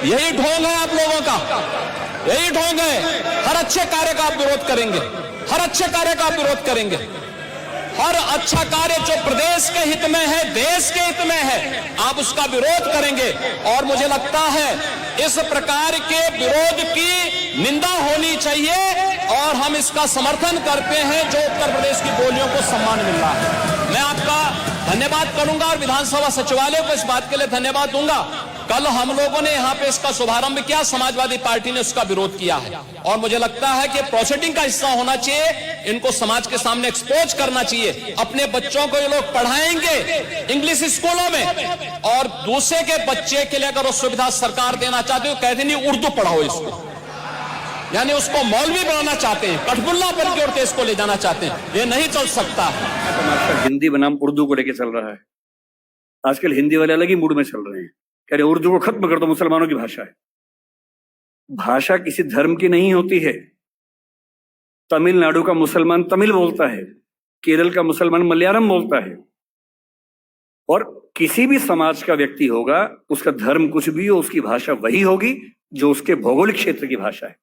यही ढोंग है आप लोगों का, यही ढोंग है। हर अच्छे कार्य का आप विरोध करेंगे, हर अच्छे कार्य का आप विरोध करेंगे। हर अच्छा कार्य जो प्रदेश के हित में है, देश के हित में है, आप उसका विरोध करेंगे। और मुझे लगता है इस प्रकार के विरोध की निंदा होनी चाहिए और हम इसका समर्थन करते हैं जो उत्तर प्रदेश की बोलियों को सम्मान मिल रहा है। मैं आपका धन्यवाद करूंगा और विधानसभा सचिवालय को इस बात के लिए धन्यवाद दूंगा। कल हम लोगों ने यहां पे इसका शुभारंभ किया, समाजवादी पार्टी ने उसका विरोध किया है और मुझे लगता है कि प्रोसीडिंग का हिस्सा होना चाहिए। इनको समाज के सामने एक्सपोज करना चाहिए। अपने बच्चों को ये लोग पढ़ाएंगे इंग्लिश स्कूलों में और दूसरे के बच्चे के लिए अगर वो सुविधा सरकार देना चाहते हो, कहते नहीं उर्दू पढ़ाओ इसको, यानी उसको मौलवी बनाना चाहते हैं, कठपुल्ला पर की ओर देश को ले जाना चाहते हैं। ये नहीं चल सकता। हिंदी बनाम उर्दू को लेकर चल रहा है। आजकल हिंदी वाले अलग ही मूड में चल रहे हैं, कह रहे उर्दू को खत्म कर दो, मुसलमानों की भाषा है। भाषा किसी धर्म की नहीं होती है। तमिलनाडु का मुसलमान तमिल बोलता है, केरल का मुसलमान मलयालम बोलता है, और किसी भी समाज का व्यक्ति होगा, उसका धर्म कुछ भी हो, उसकी भाषा वही होगी जो उसके भौगोलिक क्षेत्र की भाषा है।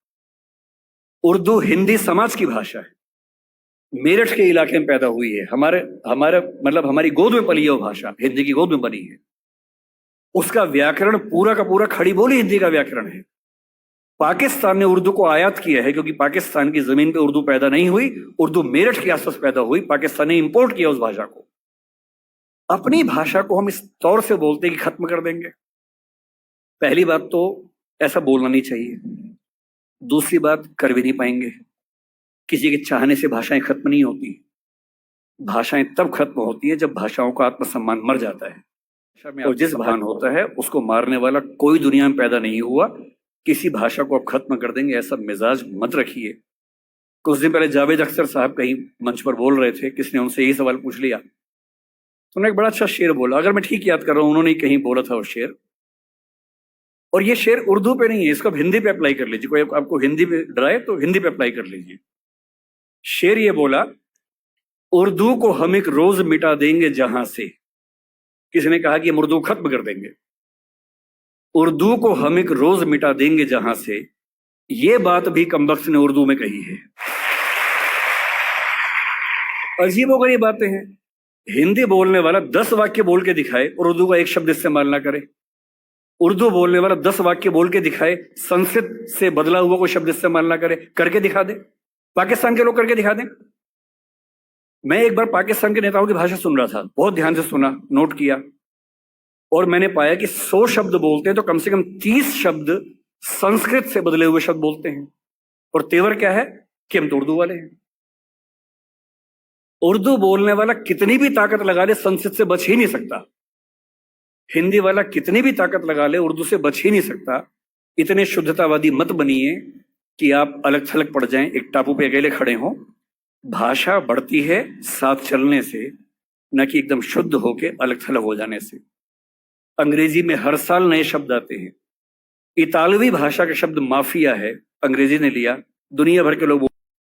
उर्दू हिंदी समाज की भाषा है। मेरठ के इलाके में पैदा हुई है, हमारी गोद में पली है वो भाषा, हिंदी की गोद में बनी है। उसका व्याकरण पूरा का पूरा खड़ी बोली हिंदी का व्याकरण है। पाकिस्तान ने उर्दू को आयात किया है क्योंकि पाकिस्तान की जमीन पे उर्दू पैदा नहीं हुई, उर्दू मेरठ के आसपास पैदा हुई, पाकिस्तान ने इंपोर्ट किया उस भाषा को। अपनी भाषा को हम इस तौर से बोलते हैं कि खत्म कर देंगे। पहली बात तो ऐसा बोलना नहीं चाहिए। दूसरी बात, कर भी नहीं पाएंगे। किसी के चाहने से भाषाएं खत्म नहीं होती। भाषाएं तब खत्म होती है जब भाषाओं का आत्मसम्मान मर जाता है। और जिस भान होता है उसको मारने वाला कोई दुनिया में पैदा नहीं हुआ। किसी भाषा को आप खत्म कर देंगे ऐसा मिजाज मत रखिए। कुछ दिन पहले जावेद अख्तर साहब कहीं मंच पर बोल रहे थे, किसने उनसे यही सवाल पूछ लिया, तो उन्होंने एक बड़ा अच्छा शेर बोला, अगर मैं ठीक याद कर रहा हूं, उन्होंने कहीं बोला था वो शेर, और ये शेर उर्दू पे नहीं है, इसको आप हिंदी पे अप्लाई कर लीजिए। कोई आपको हिंदी पे डराए तो हिंदी पे अप्लाई कर लीजिए। शेर ये बोला, उर्दू को हम एक रोज मिटा देंगे जहां से। किसी ने कहा कि हम उर्दू खत्म कर देंगे। उर्दू को हम एक रोज मिटा देंगे जहां से, ये बात भी कमबख्त ने उर्दू में कही है। अजीबोगरीब बातें हैं। हिंदी बोलने वाला 10 वाक्य बोल के दिखाए और उर्दू का एक शब्द इस्तेमाल ना करे। उर्दू बोलने वाला 10 वाक्य बोल के दिखाए, संस्कृत से बदला हुआ कोई शब्द इस्तेमाल ना करे, करके दिखा दे। पाकिस्तान के लोग करके दिखा दें। मैं एक बार पाकिस्तान के नेताओं की भाषा सुन रहा था, बहुत ध्यान से सुना, नोट किया, और मैंने पाया कि 100 शब्द बोलते हैं तो कम से कम 30 शब्द संस्कृत से बदले हुए शब्द बोलते हैं। और तेवर क्या है कि हम तो उर्दू वाले हैं। उर्दू बोलने वाला कितनी भी ताकत लगा ले संस्कृत से बच ही नहीं सकता। हिंदी वाला कितनी भी ताकत लगा ले उर्दू से बच ही नहीं सकता। इतने शुद्धतावादी मत बनिए कि आप अलग थलग पड़ जाएं, एक टापू पे अकेले खड़े हों। भाषा बढ़ती है साथ चलने से, न कि एकदम शुद्ध होके अलग थलग हो जाने से। अंग्रेजी में हर साल नए शब्द आते हैं। इतालवी भाषा का शब्द माफिया है, अंग्रेजी ने लिया, दुनिया भर के लोग